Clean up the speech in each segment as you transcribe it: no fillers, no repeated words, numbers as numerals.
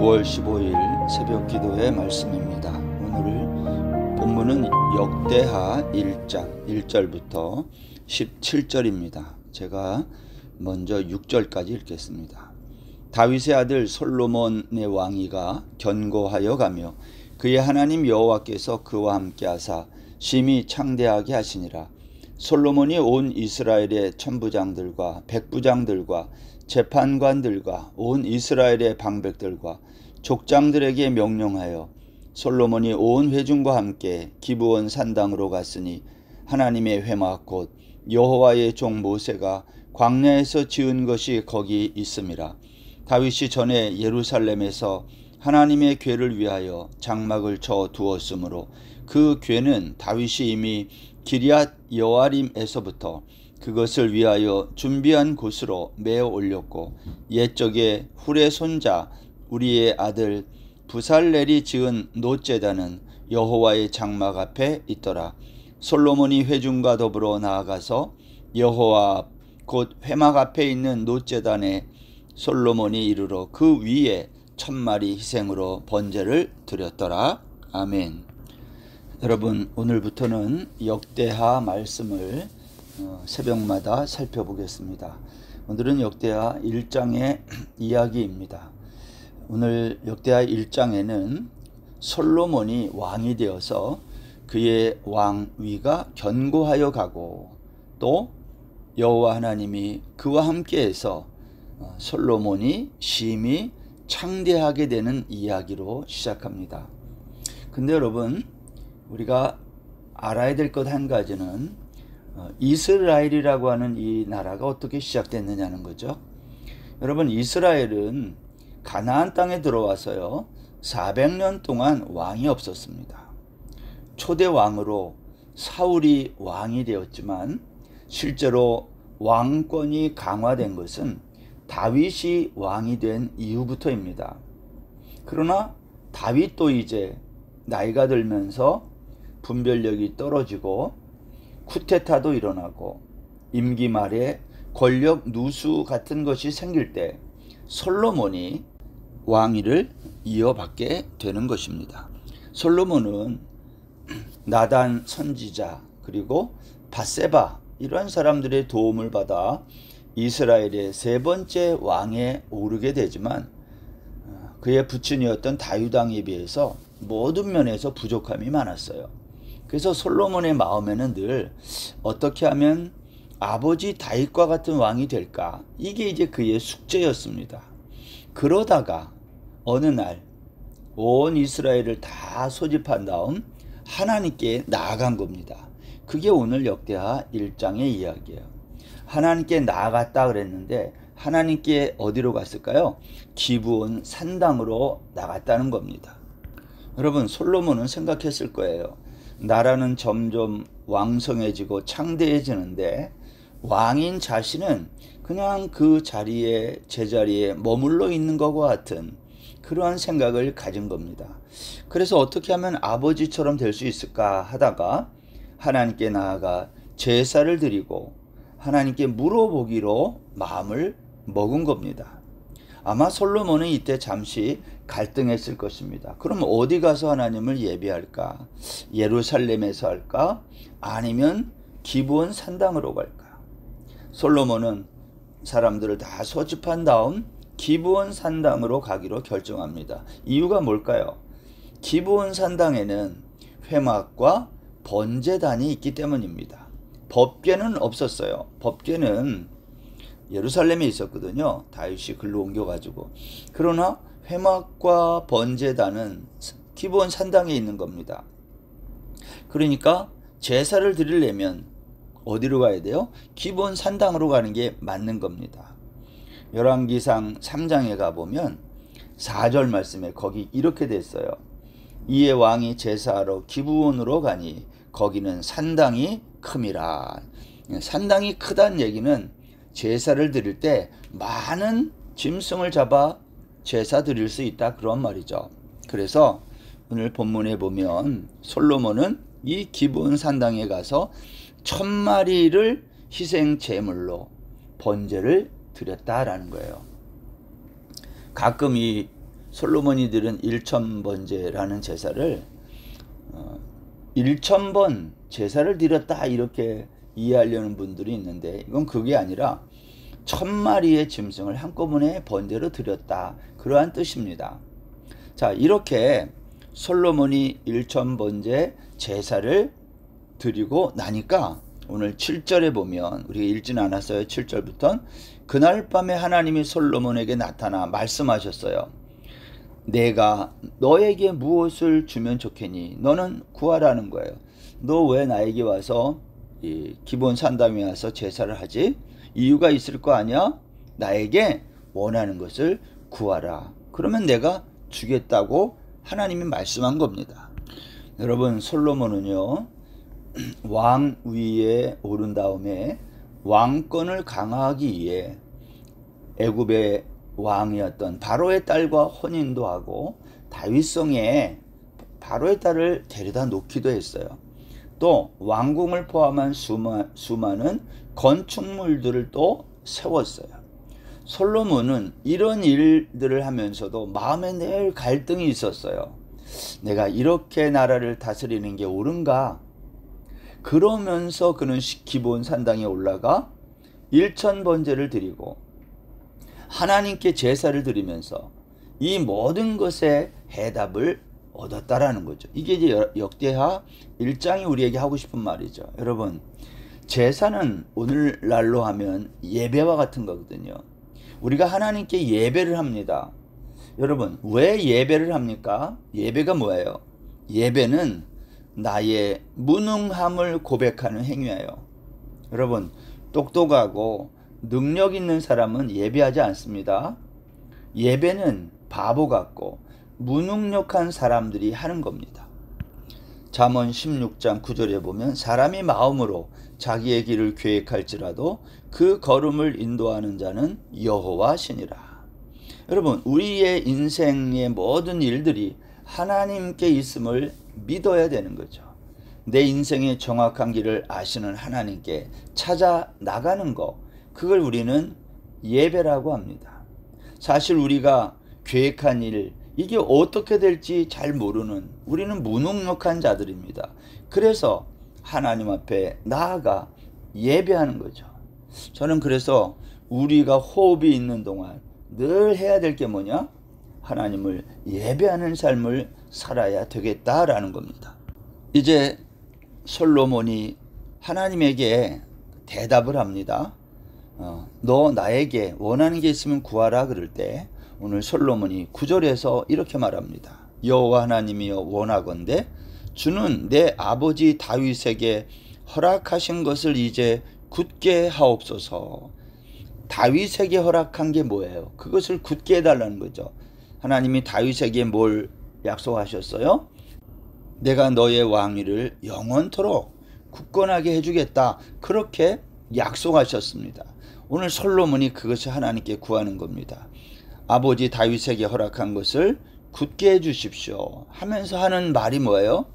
9월 15일 새벽 기도의 말씀입니다. 오늘 본문은 역대하 1장 1절부터 17절입니다. 제가 먼저 6절까지 읽겠습니다. 다윗의 아들 솔로몬의 왕위가 견고하여 가며 그의 하나님 여호와께서 그와 함께 하사 심히 창대하게 하시니라. 솔로몬이 온 이스라엘의 천부장들과 백부장들과 재판관들과 온 이스라엘의 방백들과 족장들에게 명령하여 솔로몬이 온 회중과 함께 기브온 산당으로 갔으니 하나님의 회막 곧 여호와의 종 모세가 광야에서 지은 것이 거기 있음이라. 다윗이 전에 예루살렘에서 하나님의 궤를 위하여 장막을 쳐 두었으므로 그 궤는 다윗이 이미 기럇 여아림에서부터 그것을 위하여 준비한 곳으로 메어 올렸고 옛적에 훌의 손자 우리의 아들 부살렐이 지은 놋제단은 여호와의 장막 앞에 있더라. 솔로몬이 회중과 더불어 나아가서 여호와 앞 곧 회막 앞에 있는 놋제단에 솔로몬이 이르러 그 위에 1000마리 희생으로 번제를 드렸더라. 아멘. 여러분, 오늘부터는 역대하 말씀을 새벽마다 살펴보겠습니다. 오늘은 역대하 1장의 이야기입니다. 오늘 역대하 1장에는 솔로몬이 왕이 되어서 그의 왕위가 견고하여 가고 또 여호와 하나님이 그와 함께해서 솔로몬이 심히 창대하게 되는 이야기로 시작합니다. 근데 여러분, 우리가 알아야 될 것 한 가지는 이스라엘이라고 하는 이 나라가 어떻게 시작됐느냐는 거죠. 여러분, 이스라엘은 가나안 땅에 들어와서요 400년 동안 왕이 없었습니다. 초대 왕으로 사울이 왕이 되었지만 실제로 왕권이 강화된 것은 다윗이 왕이 된 이후부터입니다. 그러나 다윗도 이제 나이가 들면서 분별력이 떨어지고 쿠데타도 일어나고 임기 말에 권력 누수 같은 것이 생길 때 솔로몬이 왕위를 이어받게 되는 것입니다. 솔로몬은 나단 선지자 그리고 밧세바 이런 사람들의 도움을 받아 이스라엘의 세 번째 왕에 오르게 되지만 그의 부친이었던 다윗 왕에 비해서 모든 면에서 부족함이 많았어요. 그래서 솔로몬의 마음에는 늘 어떻게 하면 아버지 다윗과 같은 왕이 될까? 이게 이제 그의 숙제였습니다. 그러다가 어느 날 온 이스라엘을 다 소집한 다음 하나님께 나아간 겁니다. 그게 오늘 역대하 1장의 이야기예요. 하나님께 나아갔다 그랬는데 하나님께 어디로 갔을까요? 기브온 산당으로 나갔다는 겁니다. 여러분, 솔로몬은 생각했을 거예요. 나라는 점점 왕성해지고 창대해지는데 왕인 자신은 그냥 그 자리에 제자리에 머물러 있는 것과 같은 그러한 생각을 가진 겁니다. 그래서 어떻게 하면 아버지처럼 될 수 있을까 하다가 하나님께 나아가 제사를 드리고 하나님께 물어보기로 마음을 먹은 겁니다. 아마 솔로몬은 이때 잠시 갈등했을 것입니다. 그럼 어디 가서 하나님을 예배할까? 예루살렘에서 할까? 아니면 기브온 산당으로 갈까? 솔로몬은 사람들을 다 소집한 다음 기브온 산당으로 가기로 결정합니다. 이유가 뭘까요? 기브온 산당에는 회막과 번제단이 있기 때문입니다. 법궤는 없었어요. 법궤는 예루살렘에 있었거든요. 다윗이 글로 옮겨가지고. 그러나 회막과 번제단은 기브온 산당에 있는 겁니다. 그러니까 제사를 드리려면 어디로 가야 돼요? 기브온 산당으로 가는 게 맞는 겁니다. 열왕기상 3장에 가보면 4절 말씀에 거기 이렇게 됐어요. 이에 왕이 제사하러 기브온으로 가니 거기는 산당이 큼이라. 산당이 크다는 얘기는 제사를 드릴 때 많은 짐승을 잡아 제사 드릴 수 있다 그런 말이죠. 그래서 오늘 본문에 보면 솔로몬은 이 기브온 산당에 가서 1000마리를 희생 제물로 번제를 드렸다라는 거예요. 가끔 이 솔로몬이 드린 1000번제라는 제사를 1000번 제사를 드렸다 이렇게 이해하려는 분들이 있는데, 이건 그게 아니라 1000마리의 짐승을 한꺼번에 번제로 드렸다, 그러한 뜻입니다. 자, 이렇게 솔로몬이 1000번제 제사를 드리고 나니까 오늘 7절에 보면, 우리가 읽진 않았어요. 7절부터 그날 밤에 하나님이 솔로몬에게 나타나 말씀하셨어요. 내가 너에게 무엇을 주면 좋겠니? 너는 구하라는 거예요. 너 왜 나에게 와서 이 기본 산담에 와서 제사를 하지? 이유가 있을 거 아니야? 나에게 원하는 것을 구하라. 그러면 내가 주겠다고 하나님이 말씀한 겁니다. 여러분, 솔로몬은요, 왕 위에 오른 다음에 왕권을 강화하기 위해 애굽의 왕이었던 바로의 딸과 혼인도 하고 다윗성에 바로의 딸을 데려다 놓기도 했어요. 또 왕궁을 포함한 수많은 건축물들을 또 세웠어요. 솔로몬은 이런 일들을 하면서도 마음에 늘 갈등이 있었어요. 내가 이렇게 나라를 다스리는 게 옳은가? 그러면서 그는 기본 산당에 올라가 1000번제를 드리고 하나님께 제사를 드리면서 이 모든 것에 해답을 얻었다라는 거죠. 이게 이제 역대하 1장이 우리에게 하고 싶은 말이죠. 여러분, 제사는 오늘날로 하면 예배와 같은 거거든요. 우리가 하나님께 예배를 합니다. 여러분, 왜 예배를 합니까? 예배가 뭐예요? 예배는 나의 무능함을 고백하는 행위예요. 여러분, 똑똑하고 능력 있는 사람은 예배하지 않습니다. 예배는 바보 같고 무능력한 사람들이 하는 겁니다. 잠언 16장 9절에 보면 사람이 마음으로 자기의 길을 계획할지라도 그 걸음을 인도하는 자는 여호와시니라. 여러분, 우리의 인생의 모든 일들이 하나님께 있음을 믿어야 되는 거죠. 내 인생의 정확한 길을 아시는 하나님께 찾아 나가는 거, 그걸 우리는 예배라고 합니다. 사실 우리가 계획한 일, 이게 어떻게 될지 잘 모르는, 우리는 무능력한 자들입니다. 그래서 하나님 앞에 나아가 예배하는 거죠. 저는 그래서 우리가 호흡이 있는 동안 늘 해야 될 게 뭐냐? 하나님을 예배하는 삶을 살아야 되겠다라는 겁니다. 이제 솔로몬이 하나님에게 대답을 합니다. 너 나에게 원하는 게 있으면 구하라 그럴 때, 오늘 솔로몬이 9절에서 이렇게 말합니다. 여호와 하나님이여, 원하건대 주는 내 아버지 다윗에게 허락하신 것을 이제 굳게 하옵소서. 다윗에게 허락한 게 뭐예요? 그것을 굳게 해달라는 거죠. 하나님이 다윗에게 뭘 약속하셨어요? 내가 너의 왕위를 영원토록 굳건하게 해주겠다, 그렇게 약속하셨습니다. 오늘 솔로몬이 그것을 하나님께 구하는 겁니다. 아버지 다윗에게 허락한 것을 굳게 해주십시오 하면서 하는 말이 뭐예요?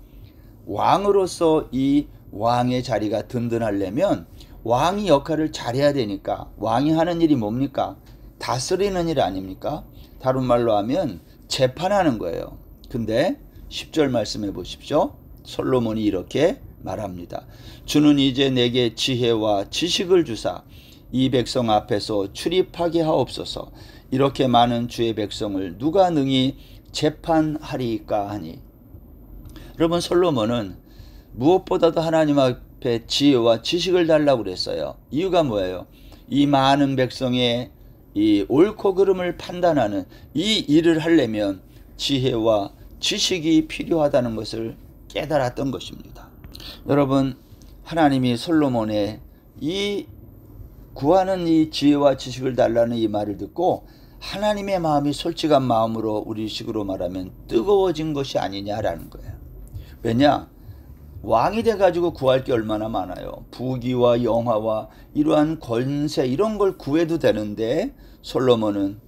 왕으로서 이 왕의 자리가 든든하려면 왕이 역할을 잘해야 되니까, 왕이 하는 일이 뭡니까? 다스리는 일 아닙니까? 다른 말로 하면 재판하는 거예요. 근데 10절 말씀해 보십시오. 솔로몬이 이렇게 말합니다. 주는 이제 내게 지혜와 지식을 주사 이 백성 앞에서 출입하게 하옵소서. 이렇게 많은 주의 백성을 누가 능히 재판하리까 하니. 여러분, 솔로몬은 무엇보다도 하나님 앞에 지혜와 지식을 달라고 그랬어요. 이유가 뭐예요? 이 많은 백성의 이 옳고 그름을 판단하는 이 일을 하려면 지혜와 지식이 필요하다는 것을 깨달았던 것입니다. 여러분, 하나님이 솔로몬의 이 구하는 이 지혜와 지식을 달라는 이 말을 듣고 하나님의 마음이 솔직한 마음으로, 우리식으로 말하면 뜨거워진 것이 아니냐라는 거예요. 왜냐? 왕이 돼가지고 구할 게 얼마나 많아요. 부귀와 영화와 이러한 권세, 이런 걸 구해도 되는데 솔로몬은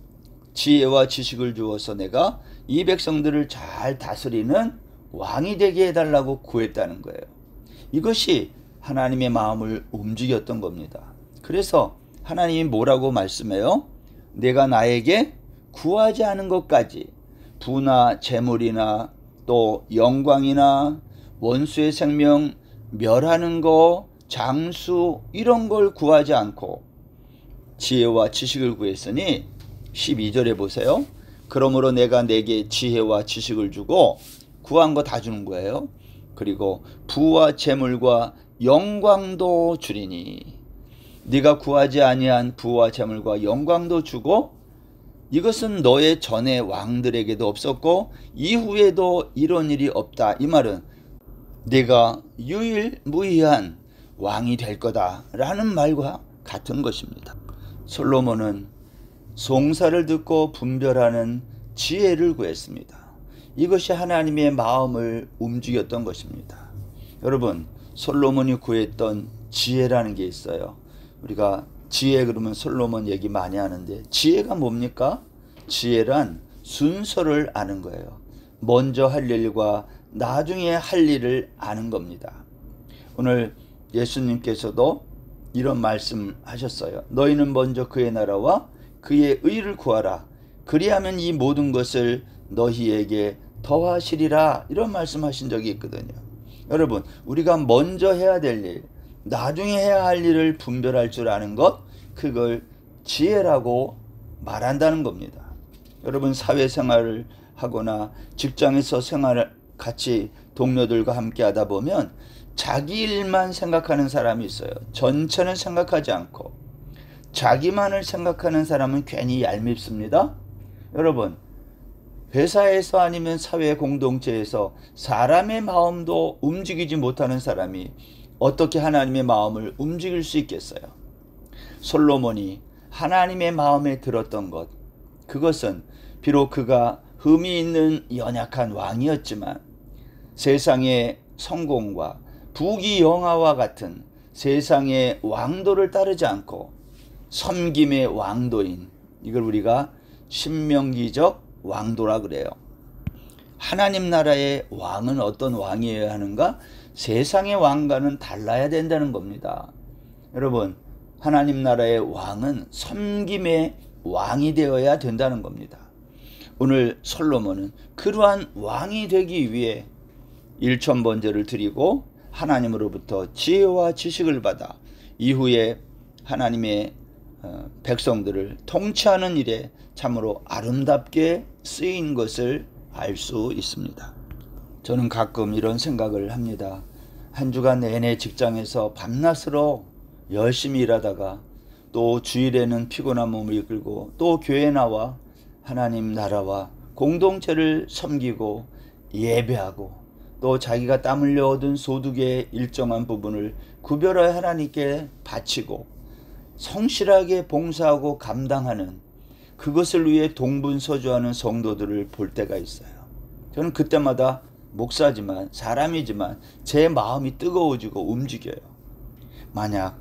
지혜와 지식을 주어서 내가 이 백성들을 잘 다스리는 왕이 되게 해달라고 구했다는 거예요. 이것이 하나님의 마음을 움직였던 겁니다. 그래서 하나님이 뭐라고 말씀해요? 내가 나에게 구하지 않은 것까지, 부나 재물이나 또 영광이나 원수의 생명 멸하는 거, 장수 이런 걸 구하지 않고 지혜와 지식을 구했으니 12절에 보세요. 그러므로 내가 내게 지혜와 지식을 주고 구한 거 다 주는 거예요. 그리고 부와 재물과 영광도 주리니 네가 구하지 아니한 부와 재물과 영광도 주고 이것은 너의 전의 왕들에게도 없었고 이후에도 이런 일이 없다. 이 말은 네가 유일무이한 왕이 될 거다 라는 말과 같은 것입니다. 솔로몬은 송사를 듣고 분별하는 지혜를 구했습니다. 이것이 하나님의 마음을 움직였던 것입니다. 여러분, 솔로몬이 구했던 지혜라는 게 있어요. 우리가 지혜 그러면 솔로몬 얘기 많이 하는데 지혜가 뭡니까? 지혜란 순서를 아는 거예요. 먼저 할 일과 나중에 할 일을 아는 겁니다. 오늘 예수님께서도 이런 말씀 하셨어요. 너희는 먼저 그의 나라와 그의 의를 구하라. 그리하면 이 모든 것을 너희에게 더하시리라. 이런 말씀하신 적이 있거든요. 여러분, 우리가 먼저 해야 될 일, 나중에 해야 할 일을 분별할 줄 아는 것, 그걸 지혜라고 말한다는 겁니다. 여러분, 사회생활을 하거나 직장에서 생활을 같이 동료들과 함께 하다 보면 자기 일만 생각하는 사람이 있어요. 전체는 생각하지 않고 자기만을 생각하는 사람은 괜히 얄밉습니다. 여러분, 회사에서 아니면 사회 공동체에서 사람의 마음도 움직이지 못하는 사람이 어떻게 하나님의 마음을 움직일 수 있겠어요? 솔로몬이 하나님의 마음에 들었던 것, 그것은 비록 그가 흠이 있는 연약한 왕이었지만 세상의 성공과 부귀영화와 같은 세상의 왕도를 따르지 않고 섬김의 왕도인, 이걸 우리가 신명기적 왕도라 그래요. 하나님 나라의 왕은 어떤 왕이어야 하는가? 세상의 왕과는 달라야 된다는 겁니다. 여러분, 하나님 나라의 왕은 섬김의 왕이 되어야 된다는 겁니다. 오늘 솔로몬은 그러한 왕이 되기 위해 일천번제를 드리고 하나님으로부터 지혜와 지식을 받아 이후에 하나님의 백성들을 통치하는 일에 참으로 아름답게 쓰인 것을 알 수 있습니다. 저는 가끔 이런 생각을 합니다. 한 주간 내내 직장에서 밤낮으로 열심히 일하다가 또 주일에는 피곤한 몸을 이끌고 또 교회 나와 하나님 나라와 공동체를 섬기고 예배하고 또 자기가 땀 흘려 얻은 소득의 일정한 부분을 구별하여 하나님께 바치고 성실하게 봉사하고 감당하는, 그것을 위해 동분서주하는 성도들을 볼 때가 있어요. 저는 그때마다 목사지만 사람이지만 제 마음이 뜨거워지고 움직여요. 만약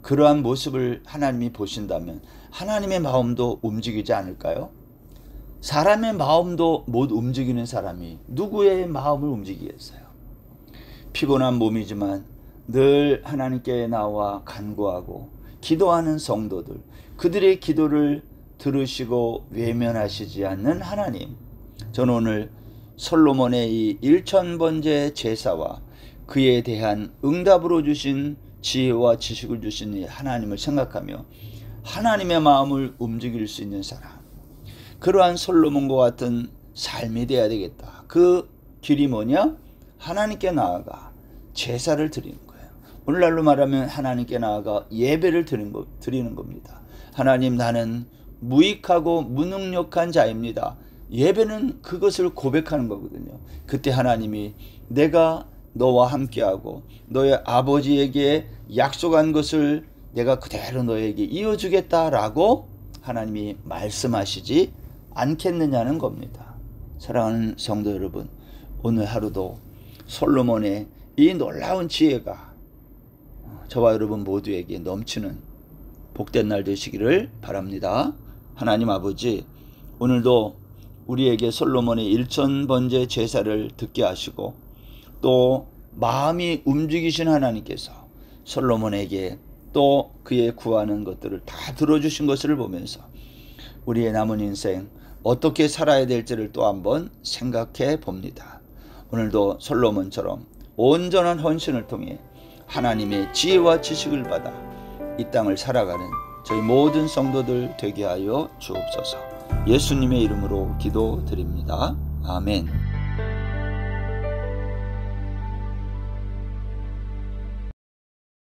그러한 모습을 하나님이 보신다면 하나님의 마음도 움직이지 않을까요? 사람의 마음도 못 움직이는 사람이 누구의 마음을 움직이겠어요? 피곤한 몸이지만 늘 하나님께 나와 간구하고 기도하는 성도들, 그들의 기도를 들으시고 외면하시지 않는 하나님. 저는 오늘 솔로몬의 이 일천번제 제사와 그에 대한 응답으로 주신 지혜와 지식을 주신 이 하나님을 생각하며 하나님의 마음을 움직일 수 있는 사람, 그러한 솔로몬과 같은 삶이 되어야 되겠다. 그 길이 뭐냐? 하나님께 나아가 제사를 드리는 거예요. 오늘날로 말하면 하나님께 나아가 예배를 드리는 겁니다. 하나님, 나는 무익하고 무능력한 자입니다. 예배는 그것을 고백하는 거거든요. 그때 하나님이 내가 너와 함께하고 너의 아버지에게 약속한 것을 내가 그대로 너에게 이어주겠다라고 하나님이 말씀하시지 않겠느냐는 겁니다. 사랑하는 성도 여러분, 오늘 하루도 솔로몬의 이 놀라운 지혜가 저와 여러분 모두에게 넘치는 복된 날 되시기를 바랍니다. 하나님 아버지, 오늘도 우리에게 솔로몬의 일천번제 제사를 듣게 하시고 또 마음이 움직이신 하나님께서 솔로몬에게 또 그의 구하는 것들을 다 들어주신 것을 보면서 우리의 남은 인생 어떻게 살아야 될지를 또 한번 생각해 봅니다. 오늘도 솔로몬처럼 온전한 헌신을 통해 하나님의 지혜와 지식을 받아 이 땅을 살아가는 저희 모든 성도들 되게 하여 주옵소서. 예수님의 이름으로 기도드립니다. 아멘.